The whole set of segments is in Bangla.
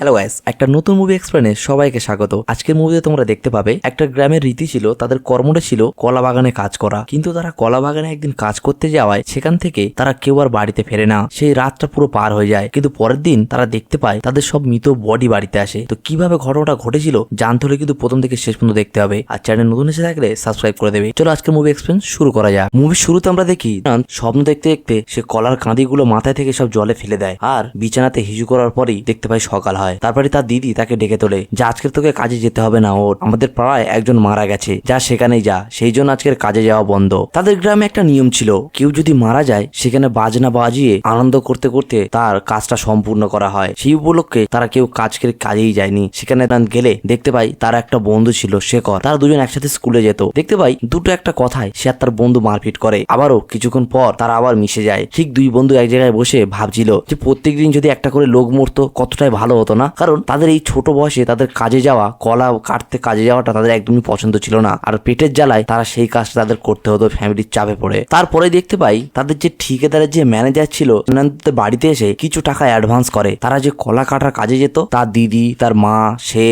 হ্যালো গাইস, একটা নতুন মুভি এক্সপ্লেনে সবাইকে স্বাগত। আজকের মুভিতে তোমরা দেখতে পাবে একটা গ্রামের রীতি ছিল, তাদের কর্মটা ছিল কলা বাগানে কাজ করা। কিন্তু তারা কলা বাগানে একদিন কাজ করতে যাওয়ায় সেখান থেকে তারা কেউ আর বাড়িতে ফেরে না। সেই রাতটা পুরো পার হয়ে যায়। কিন্তু পরের দিন তারা দেখতে পায় তাদের সব মৃত বডি বাড়িতে আসে। তো কিভাবে ঘটনাটা ঘটেছিল জানতে হলে কিন্তু প্রথম থেকে শেষ পর্যন্ত দেখতে হবে। আর চ্যানেল নতুন এসে থাকলে সাবস্ক্রাইব করে দেবে। চলো আজকের মুভি এক্সপ্লেন শুরু করা যাক। মুভির শুরুতে আমরা দেখি স্বপ্ন দেখতে দেখতে সে কলার কাঁদিগুলো মাথায় থেকে সব জলে ফেলে দেয় আর বিছানাতে হিজু করার পরেই দেখতে পায় সকাল হয়। তারপরে তার দিদি তাকে ডেকে তোলে যে আজকের তোকে কাজে যেতে হবে না, ওর আমাদের পাড়ায় একজন মারা গেছে, যা সেখানেই যা, সেই জন্য আজকের কাজে যাওয়া বন্ধ। তাদের গ্রামে একটা নিয়ম ছিল, কেউ যদি মারা যায় সেখানে বাজনা বাজিয়ে আনন্দ করতে করতে তার কাজটা সম্পূর্ণ করা হয়। সেই উপলক্ষে তারা কেউ কাজেই যায়নি। সেখানে গেলে দেখতে পাই তার একটা বন্ধু ছিল শেখর, তারা দুজন একসাথে স্কুলে যেত। দেখতে পাই দুটো একটা কথায় সে আর তার বন্ধু মারপিট করে। আবারও কিছুক্ষণ পর তারা আবার মিশে যায়। ঠিক দুই বন্ধু এক জায়গায় বসে ভাবছিল যে প্রত্যেকদিন যদি একটা করে লোক মরতো কতটাই ভালো হতো না। কারণ তাদের এই ছোট বয়সে তাদের কাজে যাওয়া, কলা কাটতে কাজে যাওয়াটা তাদের একদমই পছন্দ ছিল না। আর পেটের জ্বালায় তারা সেই কাজটা তাদের করতে হতো ফ্যামিলির চাপে পড়ে। তারপরে দেখতে পাই তাদের যে ঠিকাদারের যে ম্যানেজার ছিল বাড়িতে এসে কিছু টাকা অ্যাডভান্স করে। তারা যে কলা কাটার কাজে যেত, তার দিদি, তার মা, সে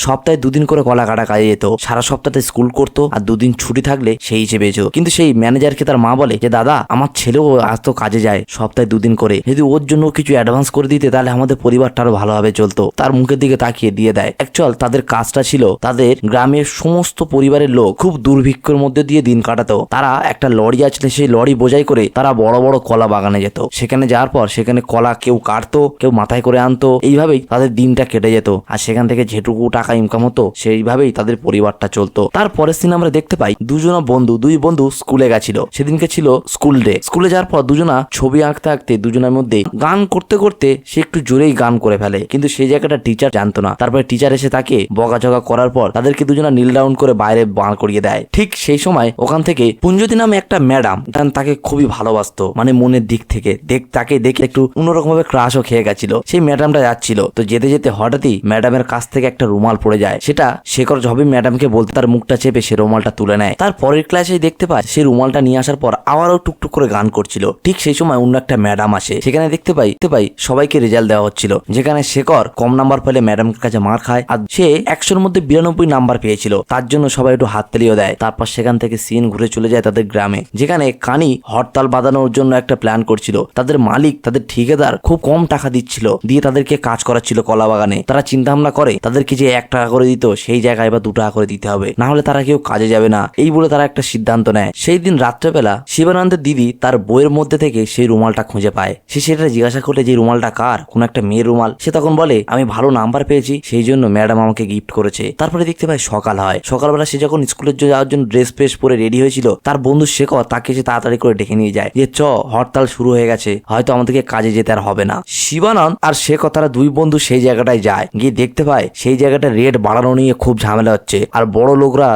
সপ্তাহে দুদিন করে কলা কাটা কাজে যেত। সারা সপ্তাহে স্কুল করতো আর দুদিন ছুটি থাকলে সেই হিসেবে যেত। কিন্তু সেই ম্যানেজারকে তার মা বলে যে দাদা, আমার ছেলেও আজ তো কাজে যায় সপ্তাহে দুদিন করে, যদি ওর জন্য কিছু অ্যাডভান্স করে দিতে তাহলে আমাদের পরিবারটা আরো ভালোভাবে চলতো। তার মুখের দিকে তাকিয়ে দিয়ে দেয়। অ্যাকচুয়াল তাদের কাজটা ছিল তাদের গ্রামের সমস্ত পরিবারের লোক খুব দুর্ভিক্ষের মধ্যে দিয়ে দিন কাটাতো। তারা একটা লরি আছে, সেই লরি বোঝাই করে তারা বড় বড় কলা বাগানে যেত। সেখানে যাওয়ার পর সেখানে কলা কেউ কাটতো, কেউ মাথায় করে আনতো। এইভাবেই তাদের দিনটা কেটে যেত। আর সেখান থেকে যেটুকু টাকা ইনকাম হতো সেইভাবেই তাদের পরিবারটা চলতো। তারপরের দিন আমরা দেখতে পাই দুই বন্ধু স্কুলে গেছিল। সেদিনকে ছিল স্কুল ডে। স্কুলে যাওয়ার পর দুজনা ছবি আঁকতে আঁকতে দুজনের মধ্যে গান করতে করতে সে একটু জোরেই গান করে ফেলে। কিন্তু সেই জায়গাটা টিচার জানতো না। তারপরে টিচার এসে তাকে বকাঝকা করার পর তাদেরকে দুজনা নীল ডাউন করে বাইরে বার করিয়ে দেয়। ঠিক সেই সময় ওখান থেকে পুঞ্জতি নামে একটা ম্যাডাম, তাকে খুবই ভালোবাসতো, মানে মনের দিক থেকে তাকে দেখে একটু অন্যরকম ভাবে ক্রাশও খেয়ে গেছিল। সেই ম্যাডামটা যাচ্ছিল, তো যেতে যেতে হঠাৎই ম্যাডামের কাছ থেকে একটা রুমাল পড়ে যায়। সেটা শেখর যবে ম্যাডামকে বলতে তার মুখটা চেপে সে রুমালটা তুলে নেয়। তার পরের ক্লাসে দেখতে পায় সেই রুমালটা নিয়ে আসার পর আবারও টুকটুক করে গান করছিল। ঠিক সেই সময় অন্য একটা ম্যাডাম আসে। সেখানে দেখতে পাই সবাইকে রেজাল্ট দেওয়া হচ্ছিল, যেখানে শেখর কম নাম্বার পেলে ম্যাডামের কাছে মার খায়। আর সে 100-র মধ্যে 92 নাম্বার পেয়েছিল, তার জন্য সবাই একটু হাততালিও দেয়। তারপর সেখান থেকে সিন ঘুরে চলে যায় তাদের গ্রামে, যেখানে কানি হরতাল বাঁধানোর জন্য একটা প্ল্যান করছিল। তাদের মালিক, তাদের ঠিকাদার খুব কম টাকা দিচ্ছিল, দিয়ে তাদেরকে কাজ করাচ্ছিল কলা বাগানে। তারা চিন্তা ভাবনা করে তাদেরকে যে 1 টাকা করে দিত সেই জায়গায় এবার 2 টাকা করে দিতে হবে, না হলে তারা কেউ কাজে যাবে না। এই বলে তারা একটা সিদ্ধান্ত নেয়। সেই দিন রাত্রেবেলা শিবানন্দের দিদি তার বইয়ের মধ্যে থেকে সেই রুমালটা খুঁজে পায়। সে সেটা জিজ্ঞাসা করলে যে রুমালটা কার, কোন একটা মেয়ের রুমাল। সে তখন বলে আমি ভালো নাম্বার পেয়েছি, সেই জন্য ম্যাডাম আমাকে গিফট করেছে। তারপরে দেখতে পাই সকাল হয়। সকালবেলা সে যখন স্কুলের যাওয়ার জন্য ড্রেস পরে রেডি হয়েছিল, তার বন্ধু শেখর তাকে সে তাড়াতাড়ি করে ডেকে নিয়ে যায় যে হরতাল শুরু হয়ে গেছে, হয়তো আমাদেরকে কাজে যেতে আর হবে না। শিবানন্দ আর শেখর তারা দুই বন্ধু সেই জায়গাটায় যায়। গিয়ে দেখতে পায় সেই জায়গাটা রেট বাড়ানো নিয়ে খুব ঝামেলা হচ্ছে। আর বড় লোকরা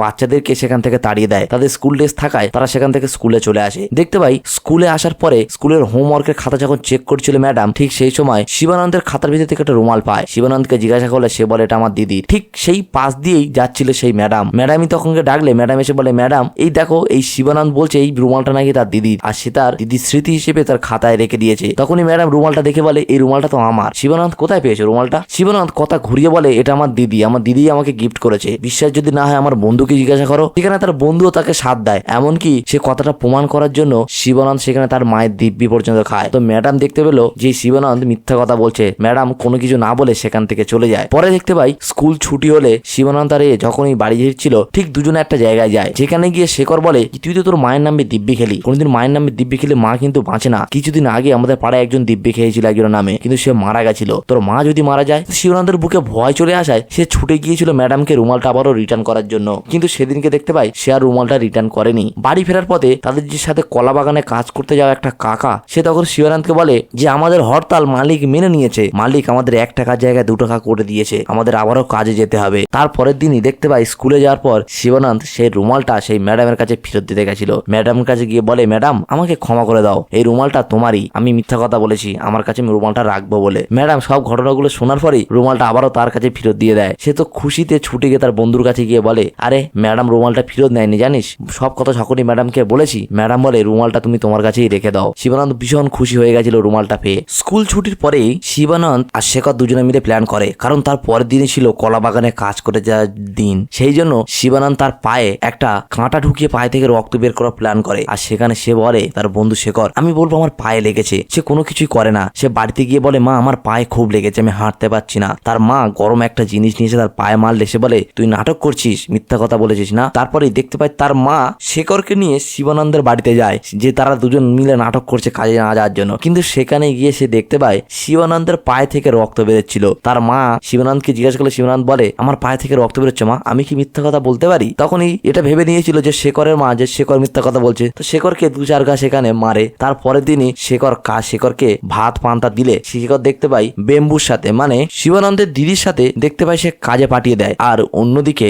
বাচ্চাদেরকে সেখান থেকে তাড়িয়ে দেয়। তাদের স্কুল ড্রেস থাকায় তারা সেখান থেকে স্কুলে চলে আসে। দেখতে পাই স্কুলে আসার পরে স্কুলের হোমওয়ার্কের খাতা যখন চেক করছিল ম্যাডাম, ঠিক সেই সময় শিবানন্দের খাতার ভিতর থেকে একটা রুমাল পায়। শিবানন্দকে জিজ্ঞাসা করলে সে বলে এটা আমার দিদির। ঠিক সেই পাশ দিয়েই যাচ্ছিল সেই ম্যাডামই তখনকে ডাকলে ম্যাডাম এসে বলে ম্যাডাম এই দেখো, এই শিবানন্দ বলছে এই রুমালটা নাকি তার দিদির, আর সে তার দিদির স্মৃতি হিসেবে তার খাতায় রেখে দিয়েছে। তখনই ম্যাডাম রুমালটা দেখে বলে এই রুমালটা তো আমার। শিবানন্দ কোথায় পেয়েছে রুমালটা? শিবানন্দ কথা ঘুরিয়ে বলে এটা আমার দিদি আমাকে গিফট করেছে। বিশ্বাস যদি না হয় আমার বন্ধুকে জিজ্ঞাসা করো। সেখানে তার বন্ধুও তাকে সাথ দেয়। এমনকি সে কথাটা প্রমাণ করার জন্য শিবানন্দ সেখানে তার মায়ের দিব্যি পর্যন্ত খায়। তো ম্যাডাম দেখতে পেলো যে শিবানন্দ মিথ্যা কথা বলছে। ম্যাডাম কোনো কিছু না বলে সেখান থেকে চলে যায়। পরে দেখতে পাই স্কুল ছুটি হলে শিবানন্দ আর যখনই বাড়ি ফিরছিল, ঠিক দুজনে একটা জায়গায় যায়, যেখানে গিয়ে শেখর বলে তুই তো তোর মায়ের নামে দিব্যি খেলি, কোনোদিন মায়ের নামে দিব্যি খেলে মা কিন্তু বাঁচে না। কিছুদিন আগে আমাদের পাড়ায় একজন দিব্যি খেয়েছিল একজনের নামে, কিন্তু সে মারা গেছিল। তোর মা যদি মারা যায়। শিবানন্দের বুকে ভয় চলে আসায় সে ছুটে গিয়েছিল ম্যাডামকে রুমালটা আবারও রিটার্ন করার জন্য। কিন্তু সেদিনকে দেখতে পাই সে আর রুমালটা রিটার্ন করেনি। বাড়ি ফেরার পথে তাদের যে সাথে কলা বাগানে কাজ করতে যাওয়া একটা কাকা, সে তখন শিবানন্দকে বলে যে আমাদের হরতাল মালিক মেনে নিয়েছে, মালিক আমাদের 1 টাকার জায়গায় 2 টাকা করে দিয়েছে, আমাদের আবারও কাজে যেতে হবে। তারপরের দিনই দেখতে পাই স্কুলে যাওয়ার পর শিবানন্দ সেই রুমালটা সেই ম্যাডামের কাছে ফেরত দিতে গেছিল। ম্যাডামের কাছে গিয়ে বলে ম্যাডাম আমাকে ক্ষমা করে দাও, এই রুমালটা তোমারই, আমি মিথ্যা কথা বলেছি, আমার কাছে আমি রুমালটা রাখবো বলে। ম্যাডাম সব ঘটনাগুলো শোনার পরই রুমালটা আবারও তার কাছে ফেরত দিয়ে দেয়। সে তো খুশিতে ছুটে গিয়ে তার বন্ধুর কাছে গিয়ে বলে আরে ম্যাডাম রুমালটা ফেরত নেয়নি জানিস, সব কথা সকলই ম্যাডামকে বলেছি। ম্যাডাম বলে রুমালটা তুমি তোমার কাছেই রেখে দাও। শিবানন্দ ভীষণ খুশি হয়ে গেছিল রুমালটা পেয়ে। স্কুল ছুটির পরেই শিবানন্দ আর শেখর দুজনে মিলে প্ল্যান করে, কারণ তার পরের দিনই ছিল কলা বাগানে কাজ করে যাওয়ার দিন। সেই জন্য শিবানন্দ তার পায়ে একটা কাঁটা ঢুকিয়ে পায়ে থেকে রক্ত বের করার প্ল্যান করে। আর সেখানে সে বলে তার বন্ধু শেখর, আমি বলবো আমার পায়ে লেগেছে। সে কোনো কিছুই করে না। সে বাড়িতে গিয়ে বলে, মা আমার পায়ে খুব লেগেছে, আমি হাঁটতে পারছি না। তার মা গরম একটা জিনিস নিয়েছে তার পায়ে মারলে সে বলে, তুই নাটক করছিস, মিথ্যা কথা বলেছিস না। তারপরেই দেখতে পাই তার মা শেখরকে নিয়ে শিবানন্দের বাড়িতে যায়, যে তারা দুজন মিলে নাটক করছে কাজে না যাওয়ার জন্য। কিন্তু সেখানে গিয়ে সে দেখতে পায় শিবানন্দের পায়ে থেকে রক্ত বেরোচ্ছিল। তার মা শিবানন্দকে জিজ্ঞাসা করলে শিবানন্দ বলে, আমার পায়ে থেকে রক্ত বেরোচ্ছে মা, আমি কি মিথ্যা কথা বলতে পারি? তখনই এটা ভেবে নিয়েছিল যে শেখরের মা, যে শেখর মিথ্যা কথা বলছে, তো শেখরকে 2-4 ঘা সেখানে মারে। তারপরের দিনই শেখরকে ভাত পান্তা দিলে শেখর দেখতে পাই বেম্বুর সাথে, মানে শিবানন্দের দিদির সাথে দেখতে পাই সে কাজে পাঠিয়ে দেয়। আর অন্যদিকে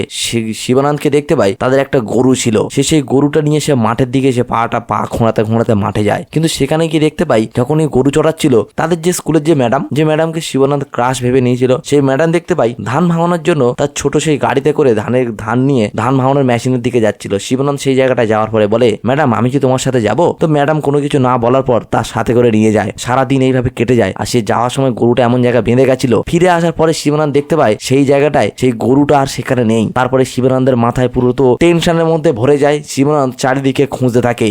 শিবানন্দকে দেখতে পাই তাদের একটা গরু ছিল, সে সেই গরুটা নিয়ে সে মাঠের দিকে সে পা খোঁড়াতে খোঁড়াতে মাঠে যায়। কিন্তু সেখানে গিয়ে দেখতে পাই যখনই গরু চড়াচ্ছিল তাদের যে স্কুলের যে ম্যাডামকে শিবানন্দ ক্রাশ ভেবে নিয়েছিল, সেই ম্যাডাম দেখতে পাই ধান ভাঙানোর জন্য তার ছোট সেই গাড়িতে করে ধান নিয়ে ধান ভাঙানোর মেশিনের দিকে যাচ্ছিল। শিবানন্দ সেই জায়গাটায় যাওয়ার পরে বলে, ম্যাডাম আমি কি তোমার সাথে যাব? তো ম্যাডাম কোনো কিছু না বলার পর তার সাথে করে নিয়ে যায়। সারাদিন এইভাবে কেটে যায়। আর সে যাওয়ার সময় গরুটা এমন জায়গায় বেঁধে গেছিল, ফিরে আসার পরে শিবানন্দ দেখতে পায় সেই জায়গাটায় সেই গরুটা আর সেখানে নেই। তারপরে শিবানন্দের মাথায় পুরো তো টেনশনের মধ্যে ভরে যায়। শিবানন্দ চারিদিকে খুঁজতে থাকে।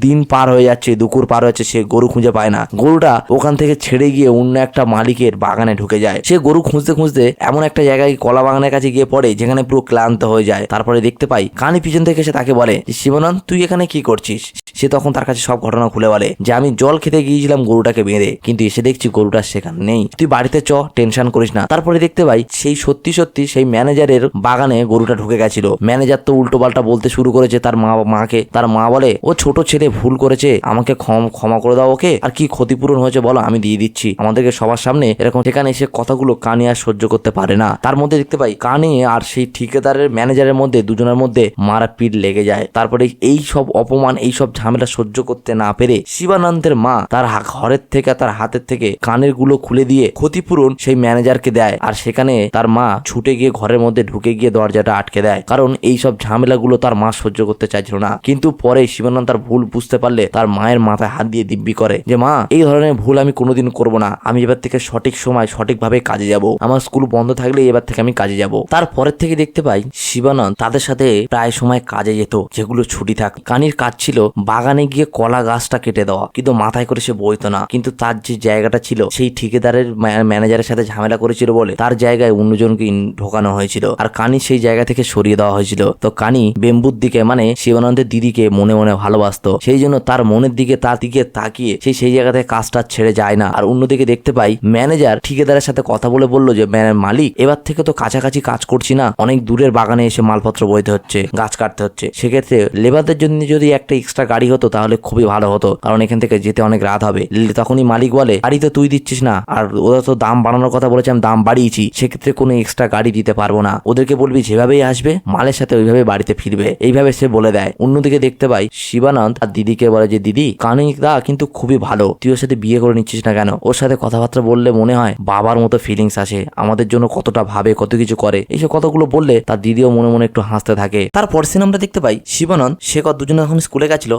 দিন পার হয়ে যাচ্ছে, দুপুর পার হচ্ছে, সে গরু খুঁজে পায় না। গরুটা ওখান থেকে ছেড়ে গিয়ে অন্য একটা মালিকের বাগানে ঢুকে যায়। সে গরু খুঁজতে খুঁজতে এমন একটা জায়গায় কলা বাগানের কাছে গিয়ে পড়ে যেখানে পুরো ক্লান্ত হয়ে যায়। তারপরে দেখতে পাই কানি পিছন থেকে এসে তাকে বলে, শিবানন্দ তুই এখানে কি করছিস? সে তখন তার কাছে সব ঘটনা খুলে বলে যে আমি জল খেতে গিয়েছিলাম গরুটাকে বেঁধে, কিন্তু এসে দেখছি গরুটা সেখানে নেই, তুই বাড়িতে চ, টেনশন করিস না। তারপরে দেখতে পাই সেই সত্যি সেই ম্যানেজারের বাগানে গরুটা ঢুকে গেছিল। ম্যানেজার তো উল্টো পাল্টা বলতে শুরু করেছে তার মাকে। তার মা বলে, ও ছোট ছেলে, ভুল করেছে, আমাকে ক্ষমা করে দাও ওকে, আর কি ক্ষতিপূরণ হয়েছে বলো, আমি দিয়ে দিচ্ছি, আমাদেরকে সবার সামনে এরকম। সেখানে এসে কথাগুলো কানি আর সহ্য করতে পারে না। তার মধ্যে দেখতে পাই কানি আর সেই ঠিকাদারের ম্যানেজারের মধ্যে দুজনের মধ্যে মারাপিট লেগে যায়। তারপরে এই সব অপমান, এই সব ঝামেলা সহ্য করতে না পেরে শিবানন্দের মা তার ঘরের থেকে, তার হাতের থেকে কানের গুলো খুলে দিয়ে ক্ষতিপূরণ সেই ম্যানেজারকে দেয়। আর সেখানে তার মা ছুটে গিয়ে ঘরের মধ্যে ঢুকে গিয়ে দরজাটা আটকে দেয়, কারণ এই সব ঝামেলাগুলো তার মা সহ্য করতে চাইছিল না। কিন্তু পরে শিবানন্দ তার ভুল বুঝতে পারলে তার মায়ের মাথায় হাত দিয়ে দিব্যি করে যে, মা এই ধরনের ভুল আমি কোনোদিন করব না, আমি এবার থেকে সঠিক সময় সঠিকভাবে কাজে যাব, আমার স্কুল বন্ধ থাকলে এবার থেকে আমি কাজে যাব। তারপরের থেকে দেখতে পাই শিবানন্দ তাদের সাথে প্রায় সময় কাজে যেত যেগুলো ছুটি থাকে। কানির কাজ ছিল বাগানে গিয়ে কলা গাছটা কেটে দেওয়া, কিন্তু মাথায় করে সে বইতো না। কিন্তু তার যে জায়গাটা ছিল সেই ঠিকাদারের ম্যানেজারের সাথে ঝামেলা করেছিল বলে তার জায়গায় অন্যজনকে ঢোকানো হয়েছিল, আর কানি সেই জায়গা থেকে সরিয়ে দেওয়া হয়েছিল। তো কানি বেম্বুর দিকে, মানে শিবানন্দের দিদিকে মনে মনে ভালোবাসতো, সেই জন্য তার মনের দিকে তার দিকে তাকিয়ে সেই জায়গা থেকে কাজটা ছেড়ে যায় না। আর অন্যদিকে দেখতে পাই ম্যানেজার ঠিকাদারের সাথে কথা বলে বললো যে, মালিক এবার থেকে তো কাছাকাছি কাজ করছি না, অনেক দূরের বাগানে এসে মালপত্র বইতে হচ্ছে, গাছ কাটতে হচ্ছে, সেক্ষেত্রে লেবারদের জন্য যদি একটা এক্সট্রা গাড়ি হতো তাহলে খুবই ভালো হতো, কারণ এখান থেকে যেতে অনেক রাত হবে। তখনই মালিক বলে, গাড়ি তো তুই দিচ্ছিস না, আর ওরা তো দাম বাড়ানোর কথা বলেছে, আমি দাম বাড়িয়েছি, সেক্ষেত্রে কোনো এক্সট্রা গাড়ি দিতে পারবো না, ওদেরকে বলবি যেভাবেই আসবে মালের সাথে ওইভাবে বাড়িতে ফিরবে, এইভাবে সে বলে দেয়। অন্যদিকে দেখতে পাই শিবানন্দ আর দিদিকে বলে যে, দিদি কানিক দা কিন্তু খুবই ভালো, তুই ওর সাথে বিয়ে করে নিচ্ছিস না কেন? ওর সাথে কথাবার্তা বললে মনে হয় বাবার মতো ফিলিংস আসে, আমাদের জন্য কতটা ভাবে, কত কিছু করে। এইসব কথাগুলো বললে তার দিদিও মনে মনে একটু হাসতে থাকে। তারপর সিন আমরা দেখতে পাই শিবানন্দ শেখর দুজনে যখন স্কুলে গেছিল,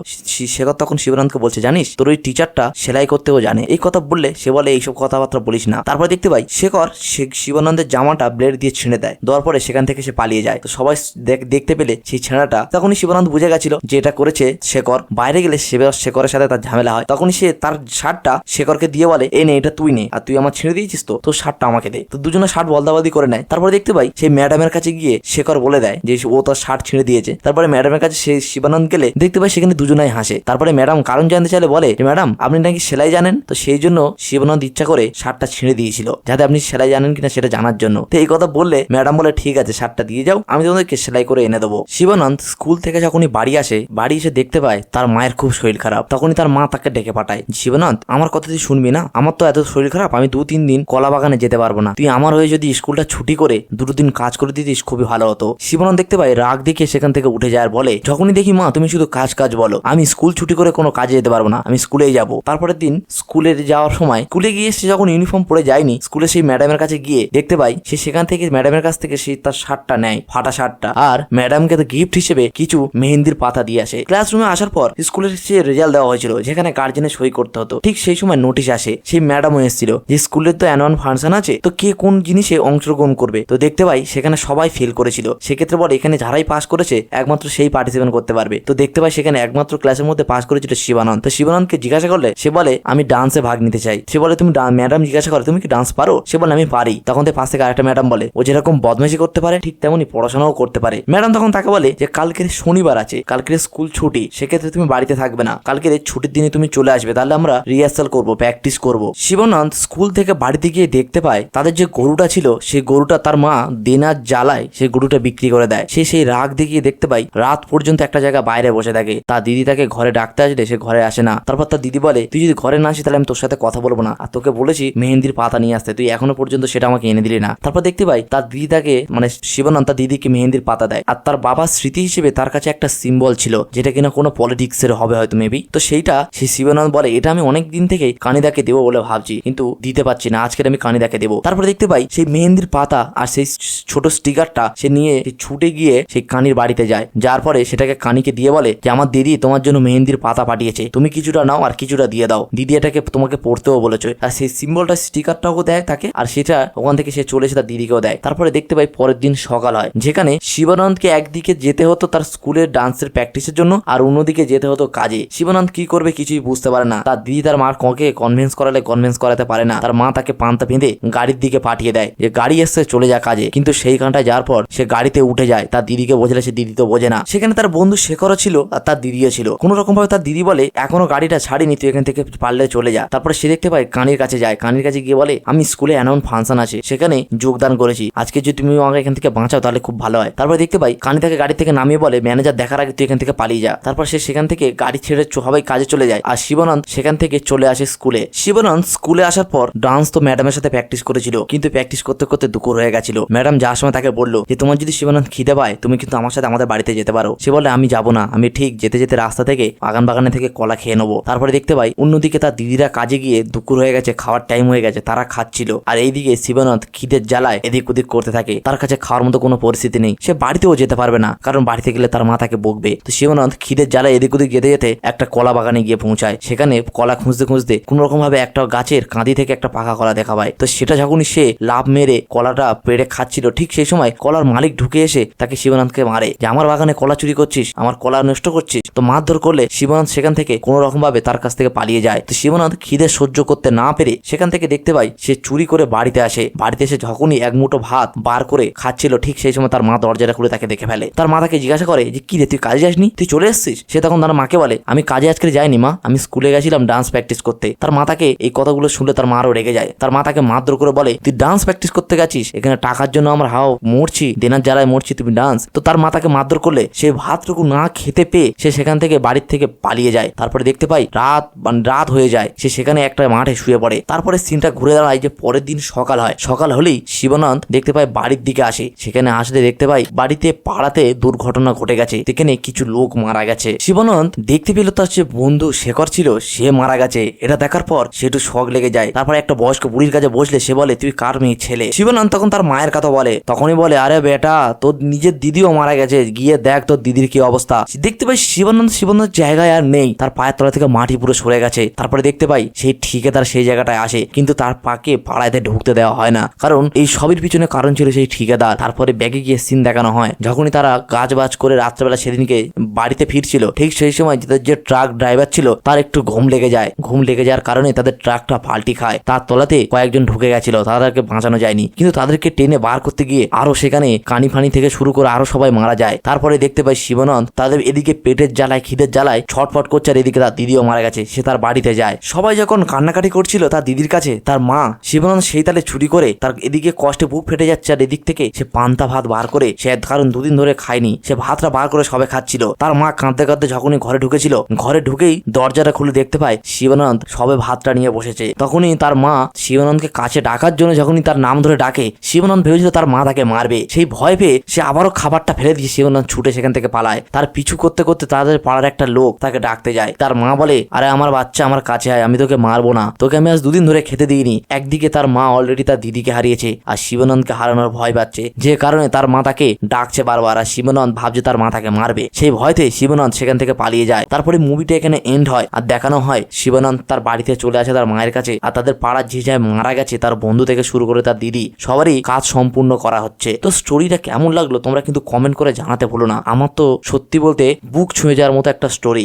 শেখর তখন শিবানন্দকে বলছে, জানিস তোর ওই টিচারটা সেলাই করতেও জানে। এই কথা বললে সে বলে, এইসব কথাবার্তা বলিস না। তারপর দেখতে পাই শেখর শিবানন্দের জামাটা ব্লেড দিয়ে ছিঁড়ে দেয়, দেওয়ার পরে সেখান থেকে সে পালিয়ে যায়। তো সবাই দেখতে পেলে সেই ছেঁড়াটা, তখনই শিবানন্দ বুঝে গেছিল যে এটা করেছে শেখর। বাইরে গেলে শেখরের সাথে তার ঝামেলা হয়, তখনই সে তার শার্টটা শেখরকে দিয়ে বলে, এ নে এটা তুই নে, আর তুই আমার ছিঁড়ে দিয়েছিস তো, তোর শার্টটা আমাকে দে। তো দুজনে শার্ট বলদাবাদি করে নেয়। তারপরে দেখতে পাই সেই ম্যাডামের কাছে গিয়ে শেখর বলে দেয় যে ও তার শার্ট ছিঁড়ে দিয়েছে। তারপরে ম্যাডামের কাছে সে শিবানন্দ গেলে দেখতে পাই সেখানে দুজনাই হাসে। তারপরে ম্যাডাম কারণ জানতে চাইলে বলে, ম্যাডাম আপনি নাকি সেলাই জানেন, তো সেই জন্য শিবানন্দ ইচ্ছা করে শার্টটা ছিঁড়ে দিয়েছিল, যাতে আপনি সেলাই জানেন কিনা সেটা জানার জন্য। তো এই কথা বললে ম্যাডাম বলে, ঠিক আছে শার্টটা দিয়ে যাও, আমি তোমাদেরকে সেলাই করে এনে দেবো। শিবানন্দ স্কুল থেকে যখনই বাড়ি আসে, বাড়ি এসে দেখতে পায় তার মায়ের খুব শরীর খারাপ। তখনই তার মা তাকে ডেকে পাঠায়, শিবানন্দ আমার কথা তুই শুনবি না, আমার তো এত শরীর খারাপ, আমি 2-3 দিন কলা বাগানে যেতে পারবো না, তুই আমার হয়ে যদি স্কুলটা ছুটি করে 2 দিন কাজ করে দিতিস খুবই ভালো হতো। শিবানন্দ দেখতে পায় রাগ দেখে সেখান থেকে উঠে যায় আর বলে, যখনই দেখি মা তুমি শুধু কাজ বলো, আমি স্কুল ছুটি করে কোনো কাজে যেতে পারবো না, আমি স্কুলেই যাবো। তারপরের দিন স্কুলে যাওয়ার সময় স্কুলে গিয়ে সে যখন ইউনিফর্ম পরে যায়নি, স্কুলে সেই ম্যাডামের কাছে গিয়ে দেখতে পাই সে সেখান থেকে ম্যাডামের কাছ থেকে সে তার শার্টটা নেয়, ফাটা শার্টটা, আর ম্যাডামকে গিফট হিসেবে কিছু মেহেন্দির পাতা দিয়ে আসে। ক্লাসরুমে আসার পর স্কুলের সে রেজাল্ট দেওয়া হয়েছিল যেখানে গার্জেনের সই করতে হতো, ঠিক সেই সময় নোটিশ আসে, সেই ম্যাডামও এসেছিল যে স্কুলের তো অ্যানুয়াল ফাংশন আছে, তো কে কোন জিনিসে অংশগ্রহণ করবে। তো দেখতে পাই সেখানে সবাই ফেল করেছিল, সেক্ষেত্রে বলে এখানে যারাই পাস করেছে একমাত্র সেই পার্টিসিপেট করতে পারবে। তো দেখতে পাই সেখানে একমাত্র ক্লাসের মধ্যে পাস করেছিল শিবানন্দ। তো শিবানন্দকে জিজ্ঞাসা করলে সে বলে আমি ডান্সে ভাগ নিতে চাই। সে বলে তুমি ম্যাডাম জিজ্ঞাসা করে তুমি কি ডান্স পারো? সে বলে আমি পারি। তখন পাশ থেকে আরেকটা ম্যাডাম বলে ও যেরকম বদমাইশি করতে পারে ঠিক তেমনি পড়াশোনাও করতে পারে। ম্যাডাম তখন তাকে বলে যে কালকের শনিবার আছে, কালকের স্কুল ছুটি, সেক্ষেত্রে তুমি বাড়িতে থাকবে না, কালকের ছুটির দিনে তুমি চলে আসবে, তাহলে আমরা রিহার্সাল করবো, প্র্যাকটিস করবো। শিবানন্দ স্কুল থেকে বাড়িতে গিয়ে দেখতে পায় তাদের যে গরুটা ছিল সেই গরুটা তার মা দেনার জ্বালায় সেই গরুটা বিক্রি করে দেয়। সে সেই রাগ দেখিয়ে দেখতে পাই রাত পর্যন্ত একটা জায়গা বাইরে বসে থাকে। তার দিদি তাকে ঘরে ডাকতে আসলে সে ঘরে আসে না। তারপর তার দিদি বলে তুই যদি ঘরে না আসিস তাহলে আমি তোর সাথে কথা বলবো না, আর তোকে বলেছি মেহেন্দির পাতা নিয়ে আসতে, তুই এখনো পর্যন্ত সেটা আমাকে এনে দিলি না। তারপর দেখতে পাই তার দিদি তাকে মানে শিবানন্দ তার দিদিকে মেহেন্দির পাতা দেয়, আর তার বাবার স্মৃতি হিসেবে তার কাছে একটা সিম্বল ছিল যেটা কিনা কোনো পলিটিক্স এর হবে হয়তো মেবি। তো সেইটা সেই শিবানন্দ বলে এটা আমি অনেক দিন থেকেই কানিদাকে দেবো বলে ভাবছি, কিন্তু দিতে পারছি না, আজকের আমি কানিদাকে দেবো। তারপরে দেখতে পাই সেই মেহেন্দির পাতা আর সেই ছোট স্টিকারটা সে নিয়ে ছুটে গিয়ে সেই কানির বাড়িতে যায়। যার পরে সেটাকে কানিকে দিয়ে বলে যে আমার দিদি তোমার জন্য মেহেন্দির পাতা পাঠিয়েছে, তুমি কিছুটা নাও আর কিছুটা দিয়ে দাও, দিদি এটাকে তোমাকে পড়তেও বলেছে। আর সেই সিম্বলটা স্টিকারটাও দেয় তাকে, আর সেটা ওখান থেকে সে চলে এসে তার দিদিকেও দেয়। তারপরে দেখতে পাই পরের দিন সকাল হয়, যেখানে শিবানন্দকে একদিকে যেতে হতো তার স্কুলের ডান্সের প্র্যাকটিসের জন্য আর অন্যদিকে যেতে হতো কাজে। শিবানন্দ কি করবে কিছুই বুঝতে পারে না। তার দিদি তার মার ককে কনভিন্স করাতে পারে না। তার মা তাকে পান্তা বেঁধে গাড়ির দিকে পাঠিয়ে দেয় যে গাড়ি এসে চলে যা কাজে, কিন্তু সেইখানটায় যাওয়ার পর সে গাড়িতে উঠে যায়। তার দিদিকে বোঝালে সে দিদি তো বোঝে না। সেখানে তার বন্ধু শেখরও ছিল আর তার দিদিও ছিল। কোন রকম ভাবে তার দিদি বলে এখনো গাড়িটা ছাড়িনি, তুই এখান থেকে পারলে চলে যা। তারপরে সে দেখতে পায় কানির কাছে যায়, কানির কাছে গিয়ে বলে আমি স্কুলে অ্যানুয়াল ফাংশন আছে সেখানে যোগদান করেছি, আজকে যদি তুমি আমাকে এখান থেকে বাঁচাও তাহলে খুব ভালো হয়। তারপরে দেখতে পাই কানি তাকে গাড়ি থেকে নামিয়ে বলে ম্যানেজার দেখার আগে তুই এখান থেকে পালিয়ে যা। তারপর সে সেখান থেকে গাড়ি ছেড়ে সবাই কাজে চলে যায় আর শিবানন্দ সেখান থেকে চলে আসে স্কুলে। শিবানন্দ স্কুলে আসার পর ডান্স তো ম্যাডামের সাথে প্র্যাকটিস করেছিল, কিন্তু প্র্যাকটিস করতে করতে দুপুর হয়ে গেছিল। ম্যাডাম যাওয়ার সময় তাকে বললো যে তোমার যদি শিবানন্দ খিদে পায় তুমি কিন্তু আমার সাথে আমাদের বাড়িতে যেতে পারো। সে বলে আমি যাবো না, আমি ঠিক যেতে যেতে রাস্তা থেকে বাগানে থেকে কলা খেয়ে নেবো। তারপরে দেখতে পাই অন্যদিকে তার দিদিরা কাজে গিয়ে দুপুর হয়ে গেছে, খাওয়ার টাইম হয়ে গেছে, তারা খাচ্ছিল। আর এইদিকে শিবানন্দ খিদের জ্বালায় এদিক ওদিক করতে থাকে, তার কাছে খাওয়ার মতো কোনো পরিস্থিতি নেই। সে বাড়িতেও যেতে পারবে না, কারণ বাড়িতে গেলে তার মা তাকে বকবে। তো শিবানন্দ খিদের জ্বালায় এদিক ওদিক যেতে যেতে একটা কলা বাগানে গিয়ে পৌঁছায়। সেখানে কলা খুঁজতে খুঁজতে কোন রকম ভাবে একটা গাছের কাঁদি থেকে একটা পাকা কলা দেখা পায়। তো সেটা যখনই সে লাভ মেরে কলাটা পেড়ে খাচ্ছিল, ঠিক সেই সময় কলার মালিক ঢুকে এসে তাকে শিবানন্দকে মারে যে আমার বাগানে কলা চুরি করছিস, আমার কলা নষ্ট করছিস। তো মারধর করলে শিবানন্দ সেখান থেকে কোন রকম ভাবে তার কাছ থেকে পালিয়ে যায়। তো শিবানন্দ খিদে সহ্য করতে না পেরে সেখান থেকে দেখতে পাই সে চুরি করে বাড়িতে আসে। বাড়িতে এসে যখনই এক মুঠো ভাত বার করে খাচ্ছিল, ঠিক সেই সময় তার মা দরজাটা খুলে তাকে দেখে ফেলে। তার মা তাকে জিজ্ঞাসা করে যে কি রে তুই কাজে যাসনি, তুই চলে এসেছিস? সে তখন তার মাকে বলে আমি কাজে আজকে যাইনি মা, আমি স্কুলে গেছিলাম ডান্স প্র্যাকটিস করতে। তার মা তাকে এই কথাগুলো শুনলে তার মা আরো রেগে যায়। তার মা তাকে মারধর করে বলে তুই ডান্স প্র্যাকটিস করতে গেছিস, এখানে টাকার জন্য আমরা হাও মরছি, দেনার জ্বালায় মরছি, তুমি ডান্স। তো তার মা তাকে মারধর করলে সে ভাতটুকু না খেতে পেয়ে সে সেখান থেকে বাড়ির থেকে পালিয়ে যায়। তারপরে দেখতে পাই রাত হয়ে যায়, সে সেখানে একটা মাঠে শুয়ে পড়ে। তারপরে সিনটা ঘুরে দাঁড়ায় যে পরের দিন সকাল হয়। সকাল হলেই শিবানন্দ দেখতে পায় বাড়ির দিকে আসে। সেখানে আসলে দেখতে পাই বাড়িতে পাড়াতে দুর্ঘটনা ঘটে গেছে, সেখানে কিছু লোক মারা গেছে। শিবানন্দ দেখতে পেল তার যে বন্ধু শেখর ছিল সে মারা গেছে। এটা দেখার পর সে একটু শখ লেগে যায়। তারপরে একটা বয়স্ক বুড়ির কাছে বসলে সে বলে তুই কার মেয়ে ছেলে? শিবানন্দ তখন তার মায়ের কথা বলে, তখনই বলে আরে বেটা তোর নিজের দিদিও মারা গেছে, গিয়ে দেখ তোর দিদির কি অবস্থা। দেখতে পাই শিবানন্দ জায়গায় আর নেই, তার পায়ের তলা থেকে মাটি পুরো সরে গেছে। তারপরে দেখতে পাই সেই ঠিকাদার সেই জায়গাটায় আসে, কিন্তু তার পাকে পাড়াতে ঢুকতে দেওয়া হয় না, কারণ এই সবের পিছনে কারণ ছিল সেই ঠিকাদার। তারপরে ব্যাগে গিয়ে সিন দেখানো হয় যখনই তারা গাছ বাজ করে রাত্রেবেলা সেদিনকে বাড়িতে ফিরছিল, ঠিক সেই সময় যে ট্রাক ড্রাইভার ছিল তার একটু ঘুম লেগে যায়। ঘুম লেগে যাওয়ার কারণে তাদের ট্রাকটা পাল্টি খায়। তার তলাতে কয়েকজন ঢুকে গেছিল, তাদেরকে বাঁচানো যায়নি, কিন্তু তাদেরকে টেনে বার করতে গিয়ে আরো সেখানে কানি ফানি থেকে শুরু করে আরো সবাই মারা যায়। তারপরে দেখতে পাই শিবানন্দ তাদের এদিকে পেটের জ্বালায় খিদের জ্বালায় ছটফট করছে, আর এদিকে তার দিদিও মারা গেছে। সে তার বাড়িতে যায়। সবাই যখন কান্নাকাটি করছিল তার দিদির কাছে, তার মা শিবানন্দ সেই তালে ছুরি করে তার এদিকে কষ্টে বুক ফেটে যাচ্ছে, আর এদিক থেকে সে পান্তা ভাত বার করে, সে কারণ দুদিন ধরে খায়নি, সে ভাতটা বার করে সবে খাচ্ছিল। তার মা কাঁদতে কাঁদতে যখনই ঘরে ঢুকেছিল, ঘরে ঢুকেই দরজাটা খুলে দেখতে পায় শিবানন্দ সবে ভাতটা নিয়ে বসেছে। তখনই তার মা শিবানন্দকে কাছে ডাকার জন্য যখনই তার নাম ধরে ডাকে, শিবানন্দ ভেবেছিল তার মা তাকে মারবে। সেই ভয় পেয়ে সে আবারও খাবারটা ফেলে দিয়ে শিবানন্দ ছুটে সেখান থেকে পালায়। তার পিছু করতে করতে তাদের পাড়ার একটা লোক তাকে ডাকতে যায়। তার মা বলে আরে আমার বাচ্চা আমার কাছে আয়, আমি তোকে মারবো না, তোকে আমি আজ দুদিন ধরে খেতে দিইনি। একদিকে তার মা অলরেডি তার দিদিকে হারিয়েছে আর শিবানন্দকে হারানোর ভয় পাচ্ছে, যে কারণে তার মা তাকে ডাকছে বারবার, আর শিবানন্দ ভাবছে তার মা তাকে মারবে। সেই ভয়তে শিবানন্দ সেখান থেকে পালিয়ে যায়। তারপরে মুভিটা এখানে এন্ড হয় আর দেখানো হয় শিবানন্দ তার বাড়িতে চলে আসে তার মায়ের কাছে, আর তাদের পাড়া যে যায় মারা গেছে তার বন্ধু থেকে শুরু করে তার দিদি সবারই কাজ সম্পূর্ণ করা হচ্ছে। তো স্টোরিটা কেমন লাগলো তোমরা কিন্তু কমেন্ট করে জানাতে ভুলো না। আমার তো সত্যি বলতে বুক ছুঁয়ে যাওয়ার মতো একটা স্টোরি।